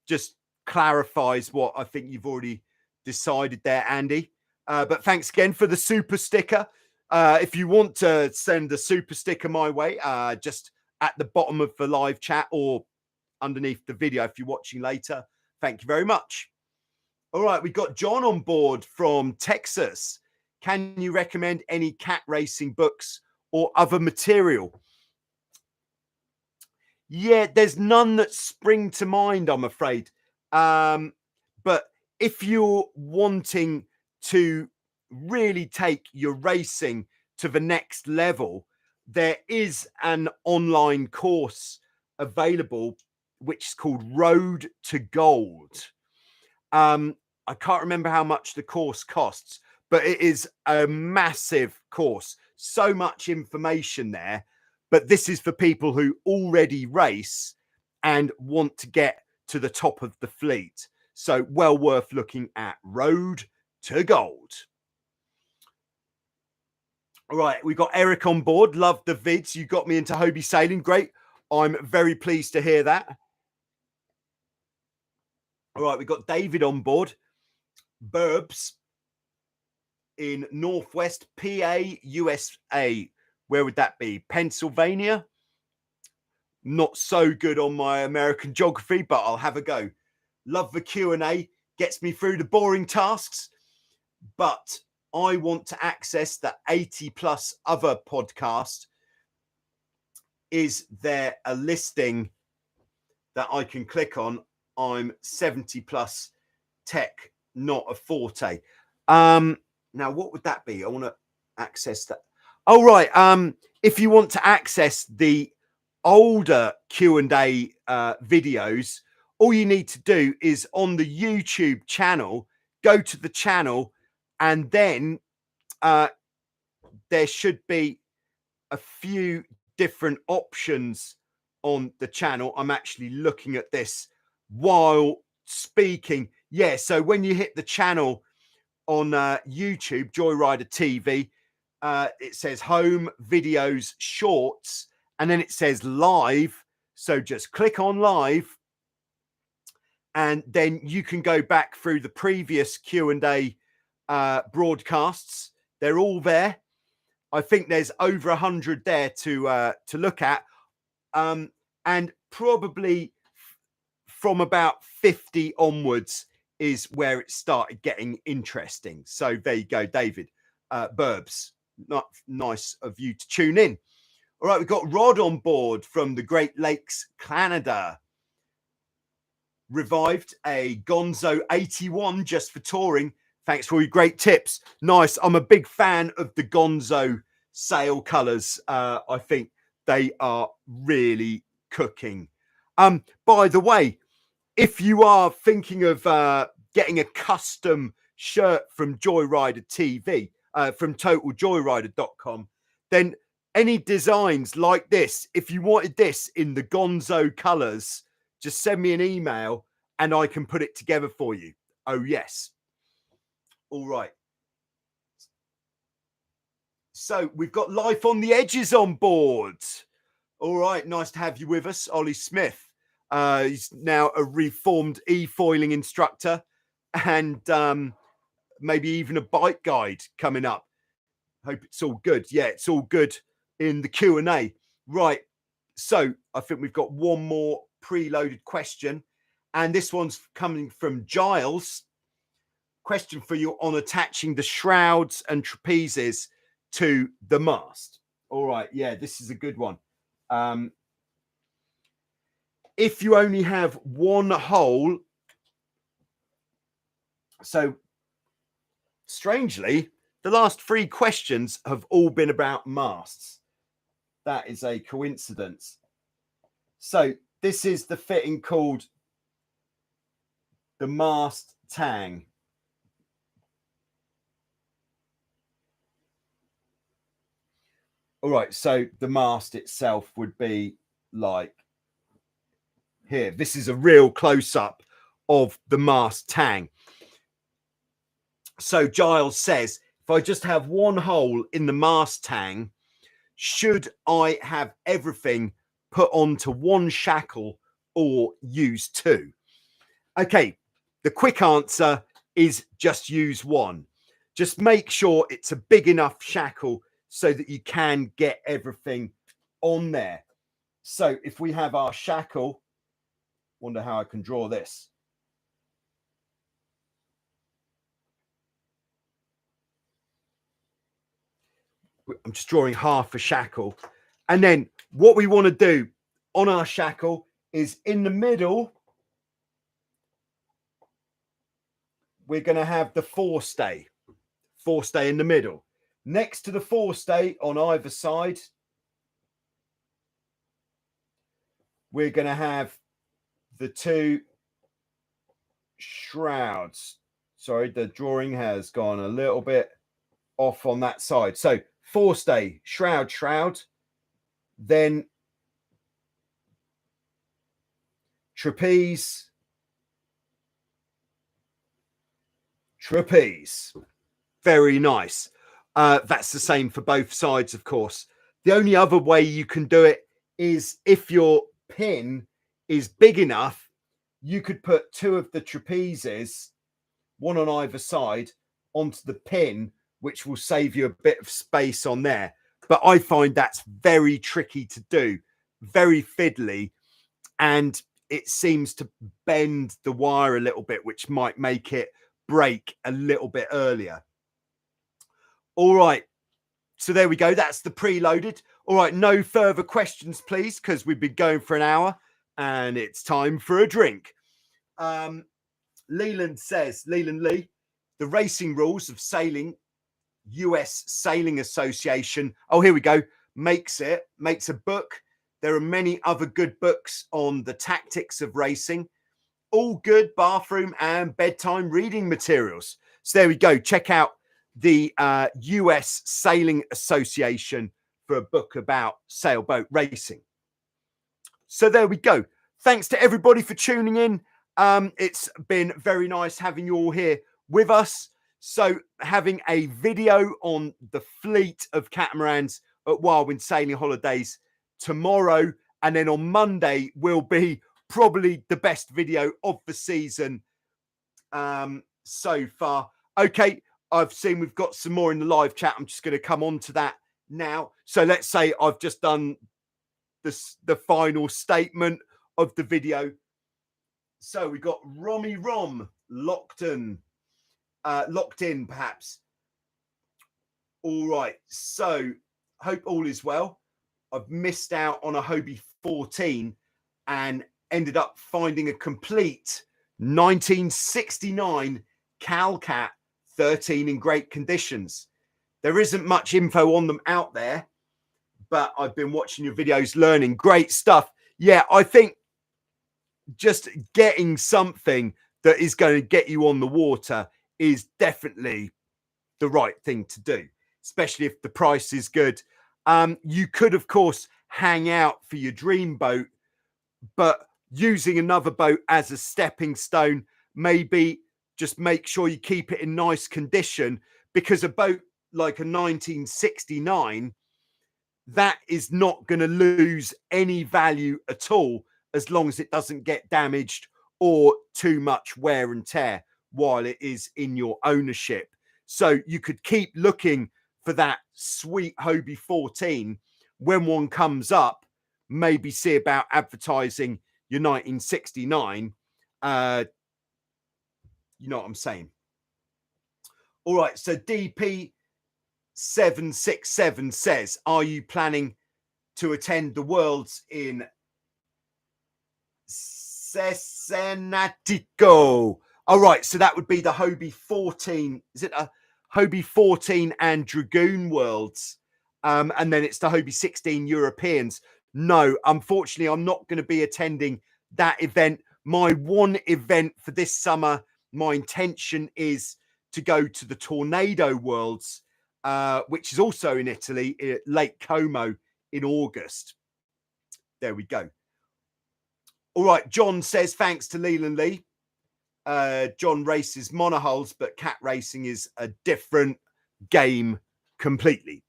just clarifies what I think you've already decided there, Andy. But thanks again for the super sticker. If you want to send a super sticker my way, just at the bottom of the live chat or underneath the video if you're watching later. Thank you very much. All right, we've got John on board from Texas. Can you recommend any cat racing books or other material? Yeah, there's none that spring to mind, I'm afraid. But if you're wanting to really take your racing to the next level, there is an online course available which is called Road to Gold. I can't remember how much the course costs, but it is a massive course. So much information there. But this is for people who already race and want to get to the top of the fleet. So well worth looking at. Road to Gold. All right, we've got Eric on board. Love the vids. You got me into Hobie sailing. Great. I'm very pleased to hear that. All right, we've got David on board. Burbs in Northwest PA, USA. Where would that be? Pennsylvania? Not so good on my American geography, but I'll have a go. Love the Q&A. Gets me through the boring tasks. But I want to access the 80 plus other podcast. Is there a listing that I can click on? I'm 70 plus tech, not a forte. Now, what would that be? I want to access that. Oh, right. If you want to access the older Q&A videos, all you need to do is on the YouTube channel, go to the channel, and then there should be a few different options on the channel. I'm actually looking at this while speaking. Yeah, so when you hit the channel on YouTube, Joyrider TV, it says home, videos, shorts, and then it says live. So just click on live, and then you can go back through the previous Q&A broadcasts. They're all there. I think there's over 100 there to look at, and probably from about 50 onwards is where it started getting interesting. So there you go, David. Burbs, not nice of you to tune in. All right, we've got Rod on board from the Great Lakes, Canada. Revived a Gonzo 81 just for touring. Thanks for all your great tips. Nice. I'm a big fan of the Gonzo sail colors. I think they are really cooking. By the way, if you are thinking of getting a custom shirt from Joyrider TV, from totaljoyrider.com, then any designs like this, if you wanted this in the Gonzo colors, just send me an email and I can put it together for you. Oh, yes. All right. So we've got Life on the Edges on board. All right. Nice to have you with us, Ollie Smith. He's now a reformed e-foiling instructor and maybe even a bike guide coming up. Hope it's all good. Yeah, it's all good in the Q&A. Right. So I think we've got one more preloaded question. And this one's coming from Giles. Question for you on attaching the shrouds and trapezes to the mast. All right. Yeah, this is a good one. If you only have one hole, so strangely, the last 3 questions have all been about masts. That is a coincidence. So this is the fitting called the mast tang. All right, so the mast itself would be like here. This is a real close-up of the mast tang. So Giles says, if I just have one hole in the mast tang, should I have everything put onto one shackle or use 2? Okay, the quick answer is just use one. Just make sure it's a big enough shackle so that you can get everything on there. So if we have our shackle, wonder how I can draw this. I'm just drawing half a shackle. And then what we want to do on our shackle is in the middle, we're going to have the forestay in the middle. Next to the forestay on either side, we're going to have the 2 shrouds. Sorry, the drawing has gone a little bit off on that side. So forestay, shroud, shroud, then trapeze, trapeze. Very nice. That's the same for both sides, of course. The only other way you can do it is if your pin is big enough, you could put 2 of the trapezes, one on either side, onto the pin, which will save you a bit of space on there. But I find that's very tricky to do, very fiddly, and it seems to bend the wire a little bit, which might make it break a little bit earlier. All right, so there we go. That's the preloaded. All right, no further questions, please, because we've been going for an hour and it's time for a drink. Leland says, Leland Lee, the racing rules of sailing, US Sailing Association. Oh, here we go. Makes a book. There are many other good books on the tactics of racing. All good bathroom and bedtime reading materials. So there we go. Check out the US Sailing Association for a book about sailboat racing. So there we go. Thanks to everybody for tuning in. It's been very nice having you all here with us. So having a video on the fleet of catamarans at Wildwind Sailing Holidays tomorrow, and then on Monday will be probably the best video of the season so far. Okay, I've seen we've got some more in the live chat. I'm just going to come on to that now. So let's say I've just done the final statement of the video. So we got Romy Rom locked in, perhaps. All right. So hope all is well. I've missed out on a Hobie 14 and ended up finding a complete 1969 Calcat 13 in great conditions. There isn't much info on them out there, but I've been watching your videos, learning great stuff. Yeah, I think just getting something that is going to get you on the water is definitely the right thing to do, especially if the price is good. You could, of course, hang out for your dream boat, but using another boat as a stepping stone, maybe just make sure you keep it in nice condition, because a boat like a 1969, that is not going to lose any value at all as long as it doesn't get damaged or too much wear and tear. while it is in your ownership. So you could keep looking for that sweet Hobie 14 when one comes up, maybe see about advertising your 1969. You know what I'm saying? All right, so DP767 says, are you planning to attend the Worlds in Cesenatico? All right, so that would be the Hobie 14. Is it a Hobie 14 and Dragoon Worlds? And then it's the Hobie 16 Europeans. No, unfortunately, I'm not going to be attending that event. My one event for this summer, my intention is to go to the Tornado Worlds, which is also in Italy, at Lake Como in August. There we go. All right, John says, thanks to Leland Lee. John races monohulls, but cat racing is a different game completely.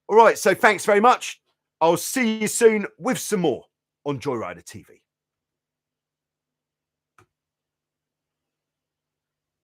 All right, so thanks very much. I'll see you soon with some more on Joyrider TV.